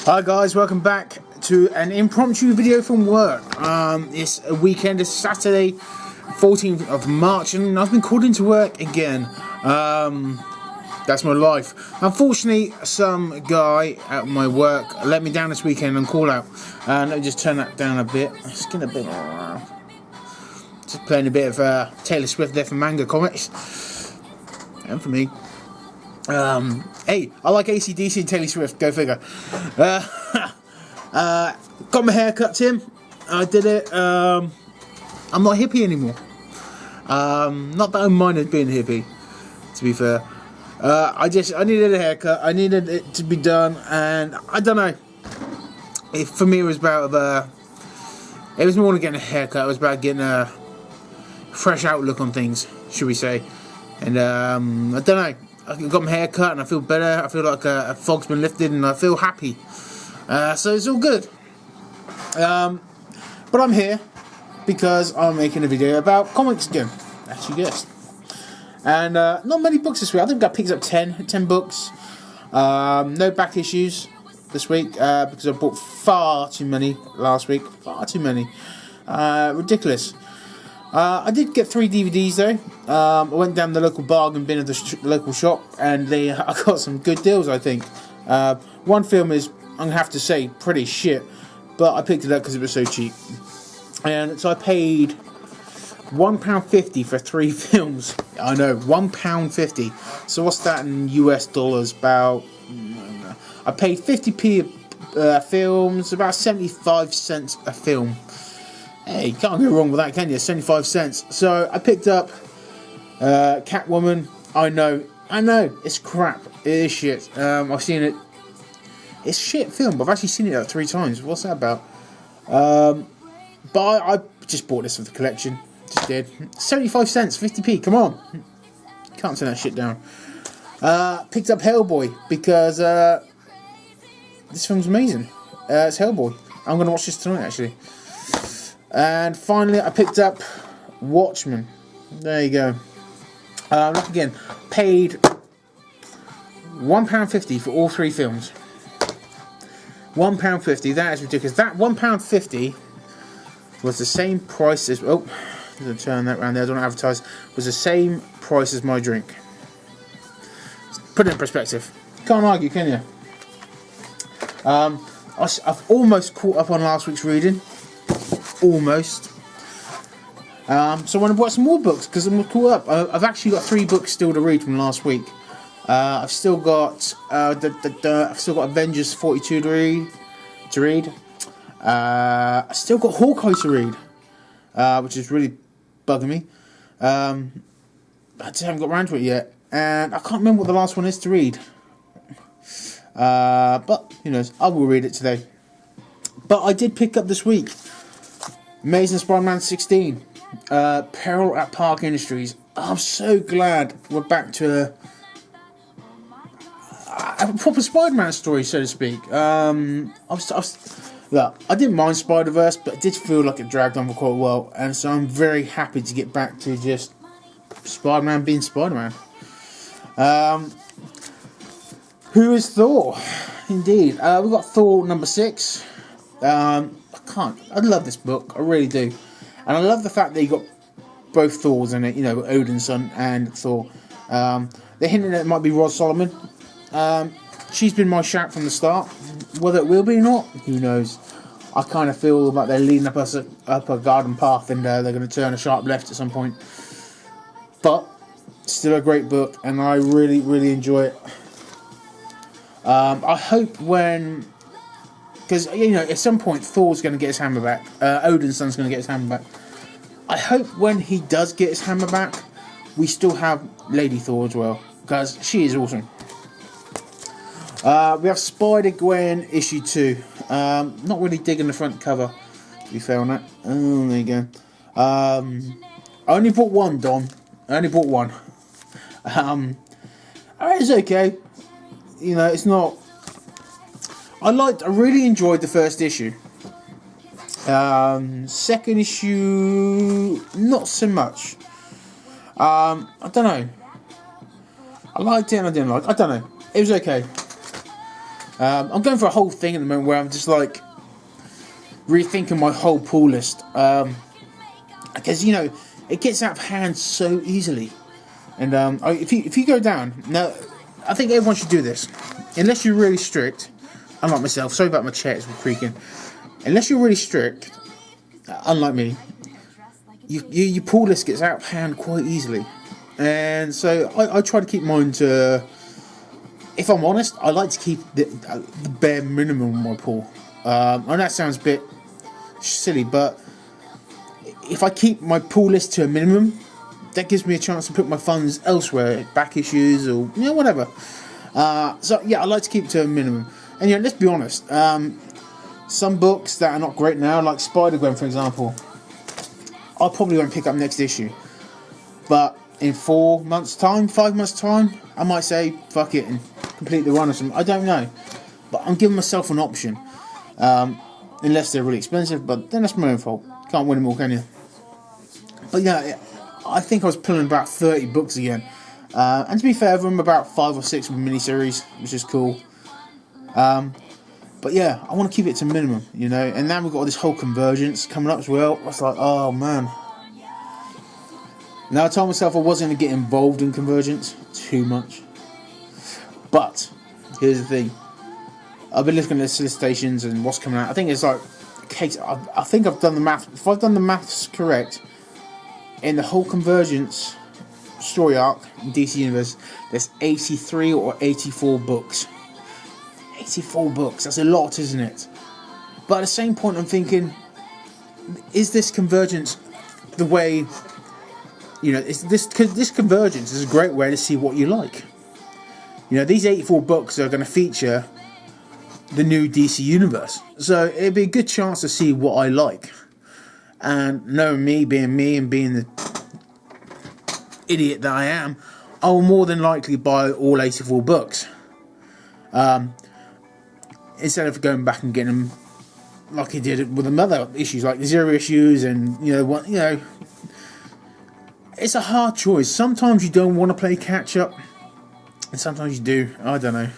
Hi guys, welcome back to an impromptu video from work. It's a weekend, it's Saturday, 14th of March, and I've been called into work again. That's my life. Unfortunately, some guy at my work let me down this weekend on call out. Let me just turn that down a bit. It's getting a bit... Just playing a bit of Taylor Swift there from Manga Comics. And for me. Hey, I like AC/DC and Taylor Swift, go figure. Got my hair cut, Tim. I did it. I'm not a hippie anymore. Not that I minded being a hippie, to be fair. I needed a haircut. I needed it to be done, and I don't know. For me, it was about it was more than getting a haircut. It was about getting a fresh outlook on things, should we say? And I don't know. I got my hair cut and I feel better. I feel like a fog's been lifted and I feel happy. So it's all good. But I'm here because I'm making a video about comics again, as you guessed. And not many books this week. I think I picked up 10 books. No back issues this week because I bought far too many last week. Far too many. Ridiculous. I did get 3 DVDs though. I went down the local bargain bin of the local shop, and I got some good deals, I think. One film is, I'm going to have to say, pretty shit, but I picked it up because it was so cheap. And so I paid £1.50 for 3 films. I know, £1.50. So what's that in US dollars? About, I paid 50p films, about 75 cents a film. Hey, you can't go wrong with that, can you? 75 cents. So I picked up Catwoman. I know, it's crap. It is shit. I've seen it. It's shit film, but I've actually seen it like 3 times. What's that about? But I just bought this for the collection. Just did. 75 cents, 50p. Come on. Can't turn that shit down. Picked up Hellboy because this film's amazing. It's Hellboy. I'm going to watch this tonight, actually. And finally, I picked up Watchmen. There you go. Look again. Paid £1.50 for all 3 films. £1.50. That is ridiculous. That £1.50 was the same price as... Oh, I'm going to turn that around there. I don't advertise. Was the same price as my drink. Put it in perspective. Can't argue, can you? I've almost caught up on last week's reading. Almost. So I want to buy some more books because I'm caught up. I've actually got 3 books still to read from last week. I've still got Avengers 42 to read. I still got Hawkeye to read, which is really bugging me. I just haven't got around to it yet, and I can't remember what the last one is to read. But who knows? I will read it today. But I did pick up this week Amazing Spider-Man 16, Peril at Park Industries. I'm so glad we're back to a proper Spider-Man story, so to speak. Look, I didn't mind Spider-Verse, but it did feel like it dragged on for quite a while, and so I'm very happy to get back to just Spider-Man being Spider-Man. Who is Thor? Indeed. We've got Thor number 6. I love this book, I really do. And I love the fact that you got both Thors in it, you know, Odin's son and Thor. They're hinting that it might be Rod Solomon. She's been my shout from the start. Whether it will be or not, who knows. I kind of feel like they're leading up a garden path, and they're going to turn a sharp left at some point. But still a great book, and I really, really enjoy it. I hope when... Because, you know, at some point Thor's going to get his hammer back. Odin's son's going to get his hammer back. I hope when he does get his hammer back, we still have Lady Thor as well. Because she is awesome. We have Spider-Gwen issue 2. Not really digging the front cover, to be fair on that. Oh, there you go. I only bought 1, Don. I only bought 1. It's okay. You know, it's not... I really enjoyed the first issue. Second issue, not so much. I don't know. I liked it and I didn't like it. I don't know. It was okay. I'm going for a whole thing at the moment where I'm just like rethinking my whole pull list, because it gets out of hand so easily. And if you go down now, I think everyone should do this, unless you're really strict. Unlike myself, sorry about my chair, it's creaking. Unless you're really strict, unlike me, your pull list gets out of hand quite easily. And so I try to keep mine to, if I'm honest, I like to keep the bare minimum of my pull. And that sounds a bit silly, but if I keep my pull list to a minimum, that gives me a chance to put my funds elsewhere, back issues or whatever. So yeah, I like to keep it to a minimum. And let's be honest, some books that are not great now, like Spider-Gwen for example, I probably won't pick up next issue. But in 4 months' time, 5 months' time, I might say fuck it and complete the run or something. I don't know, but I'm giving myself an option, unless they're really expensive. But then that's my own fault. Can't win them all, can you? But yeah, I think I was pulling about 30 books again. And to be fair, I'm about 5 or 6 miniseries, which is cool. But yeah, I want to keep it to minimum, and now we've got this whole Convergence coming up as well. It's like, oh man. Now I told myself I wasn't going to get involved in Convergence too much. But here's the thing. I've been looking at the solicitations and what's coming out. I think it's like a case. I think I've done the math. If I've done the maths correct, in the whole Convergence story arc in DC Universe, there's 83 or 84 books. 84 books, that's a lot, isn't it? But at the same point I'm thinking, is this Convergence the way, this Convergence is a great way to see what you like. These 84 books are going to feature the new DC Universe, so it'd be a good chance to see what I like. And knowing me and being the idiot that I am, I will more than likely buy all 84 books. Instead of going back and getting them like he did with the other issues, like the Zero issues, and it's a hard choice. Sometimes you don't want to play catch up, and sometimes you do. I don't know.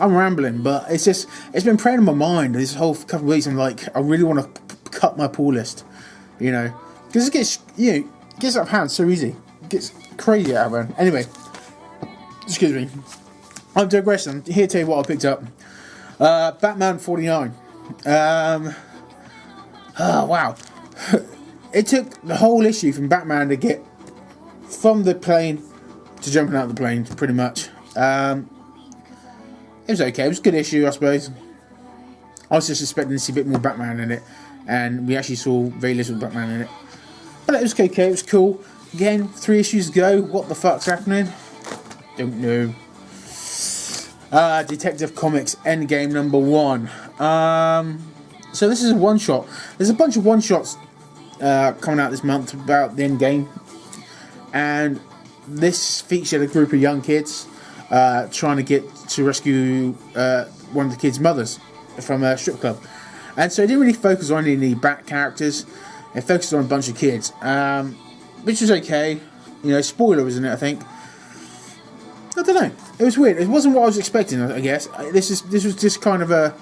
I'm rambling, but it's been preying on my mind this whole couple of weeks. I'm like, I really want to cut my pull list, because it gets out of hand so easy. It gets crazy out of hand. Anyway, excuse me. I'm digressing. Here to tell you what I picked up. Batman 49. Oh wow. It took the whole issue from Batman to get from the plane to jumping out of the plane, pretty much. It was okay. It was a good issue, I suppose. I was just expecting to see a bit more Batman in it, and we actually saw very little Batman in it. But it was okay. It was cool. Again, 3 issues ago. What the fuck's happening? Don't know. Detective Comics Endgame #1. So this is a one-shot. There's a bunch of one-shots coming out this month about the Endgame, and this featured a group of young kids trying to get to rescue one of the kids' mothers from a strip club. And so it didn't really focus on any back characters. It focused on a bunch of kids, which was okay. Spoiler, isn't it? I think. I don't know. It was weird. It wasn't what I was expecting, I guess. This was just kind of an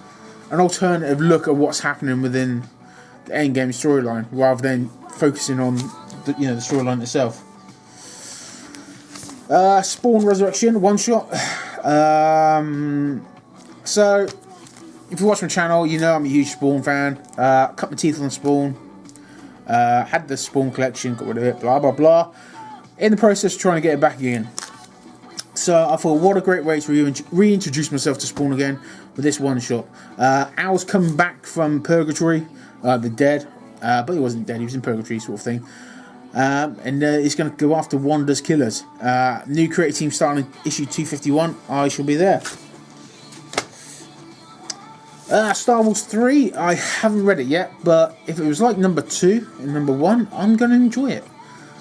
alternative look at what's happening within the Endgame storyline, rather than focusing on the storyline itself. Spawn Resurrection, one shot. So if you watch my channel, I'm a huge Spawn fan. Cut my teeth on Spawn. Had the Spawn collection, got rid of it. Blah blah blah. In the process, trying to get it back again. So I thought, what a great way to reintroduce myself to Spawn again with this one shot. Al's coming back from purgatory, the dead, but he wasn't dead, he was in purgatory sort of thing. And he's going to go after Wanda's killers. New creative team starting issue 251. I shall be there. Star Wars 3, I haven't read it yet, but if it was like number 2 and number 1, I'm going to enjoy it.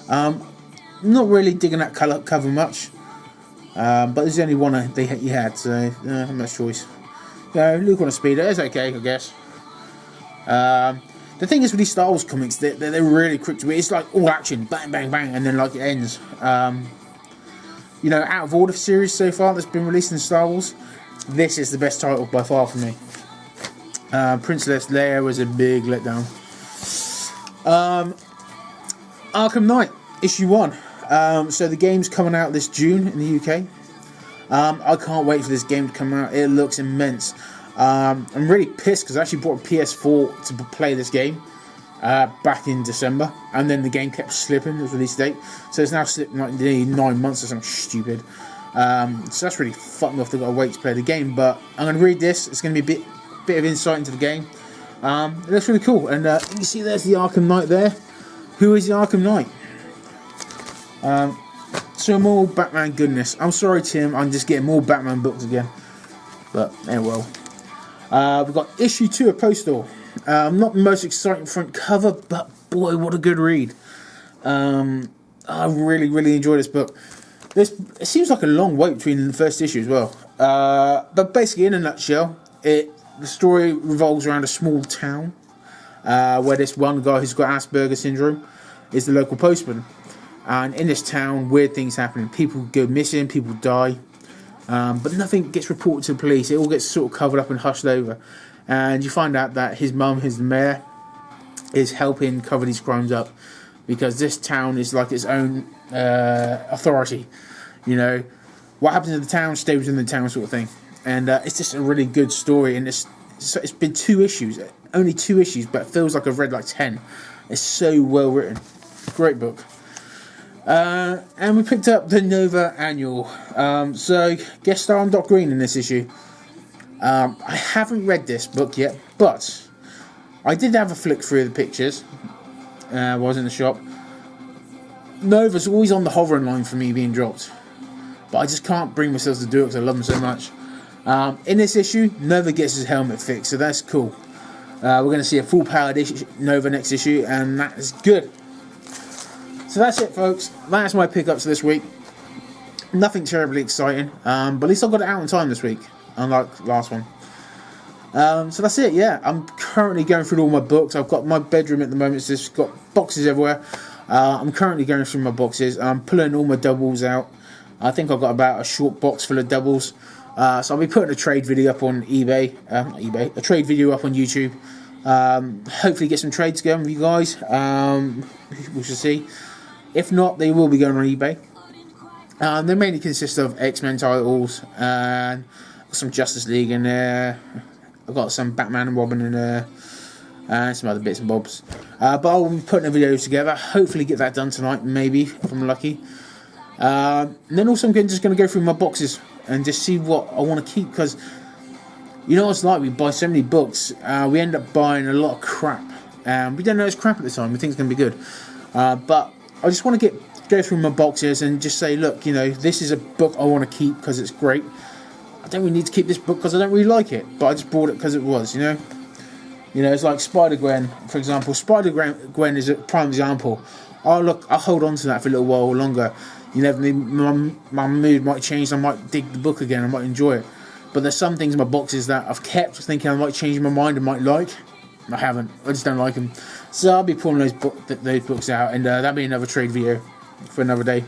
Not really digging that cover much. But there's only one he had, so I have no choice. Luke on a speeder, it's okay, I guess. The thing is with these Star Wars comics, they're really quick to read. It's like all action, bang, bang, bang, and then like it ends. Out of all the series so far that's been released in Star Wars, this is the best title by far for me. Princess Leia was a big letdown. Arkham Knight issue 1. So the game's coming out this June in the UK. I can't wait for this game to come out. It looks immense. I'm really pissed because I actually bought a PS4 to play this game back in December, and then the game kept slipping its release date, so it's now slipped like nearly 9 months or something stupid. So that's really fucked me off. I've got to wait to play the game, but I'm going to read this. It's going to be a bit of insight into the game. It looks really cool, and you see there's the Arkham Knight there. Who is the Arkham Knight? So more Batman goodness. I'm sorry, Tim, I'm just getting more Batman books again, but well. We've got issue 2 of Postal. Not the most exciting front cover, but boy, what a good read. I really enjoy this book. It seems like a long wait between the first issue as well. But basically, in a nutshell, the story revolves around a small town where this one guy who's got Asperger's syndrome is the local postman. And in this town, weird things happen. People go missing, people die. But nothing gets reported to the police. It all gets sort of covered up and hushed over. And you find out that his mum, who's the mayor, is helping cover these crimes up, because this town is like its own authority. You know, what happens in the town stays within the town, sort of thing. And it's just a really good story. And it's been 2 issues, only 2 issues, but it feels like I've read like 10. It's so well written. Great book. And we picked up the Nova Annual. So guest star on Doc Green in this issue. I haven't read this book yet, but I did have a flick through the pictures while I was in the shop. Nova's always on the hovering line for me being dropped, but I just can't bring myself to do it because I love him so much. In this issue, Nova gets his helmet fixed, so that's cool. We're going to see a full-powered Nova next issue, and that is good. So that's it, folks. That's my pickups this week. Nothing terribly exciting, but at least I got it out in time this week, unlike the last one. So that's it, yeah. I'm currently going through all my books. I've got my bedroom at the moment. It's just got boxes everywhere. I'm currently going through my boxes. I'm pulling all my doubles out. I think I've got about a short box full of doubles. So I'll be putting a trade video up on a trade video up on YouTube. Hopefully get some trades going with you guys. We shall see. If not, they will be going on eBay. They mainly consist of X-Men titles and some Justice League in there. I've got some Batman and Robin in there and some other bits and bobs. But I'll be putting a video together. Hopefully get that done tonight, maybe, if I'm lucky. And then also I'm just going to go through my boxes and just see what I want to keep, because you know what it's like, we buy so many books, we end up buying a lot of crap. We don't know it's crap at the time, we think it's going to be good. But I just want to go through my boxes and just say, look, you know, this is a book I want to keep because it's great. I don't really need to keep this book because I don't really like it, but I just bought it because it was, you know. You know, it's like Spider-Gwen, for example. Spider-Gwen is a prime example. I'll hold on to that for a little while longer. You never know, my mood might change, I might dig the book again, I might enjoy it. But there's some things in my boxes that I've kept thinking I might change my mind and might like. I haven't. I just don't like them. So I'll be pulling those books out, and that'll be another trade video for another day.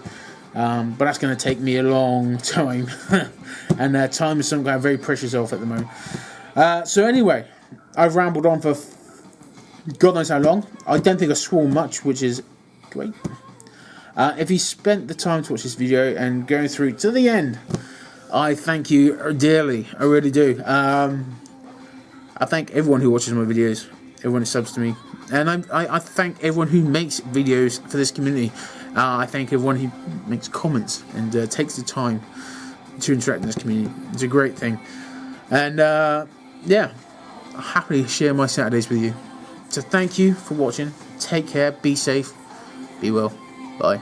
But that's going to take me a long time. And time is something I'm very precious of at the moment. So anyway, I've rambled on for God knows how long. I don't think I swore much, which is great. If you spent the time to watch this video and going through to the end, I thank you dearly. I really do. I thank everyone who watches my videos, everyone who subs to me, and I thank everyone who makes videos for this community. I thank everyone who makes comments and takes the time to interact in this community. It's a great thing. And yeah, I'll happily share my Saturdays with you. So thank you for watching. Take care, be safe, be well, bye.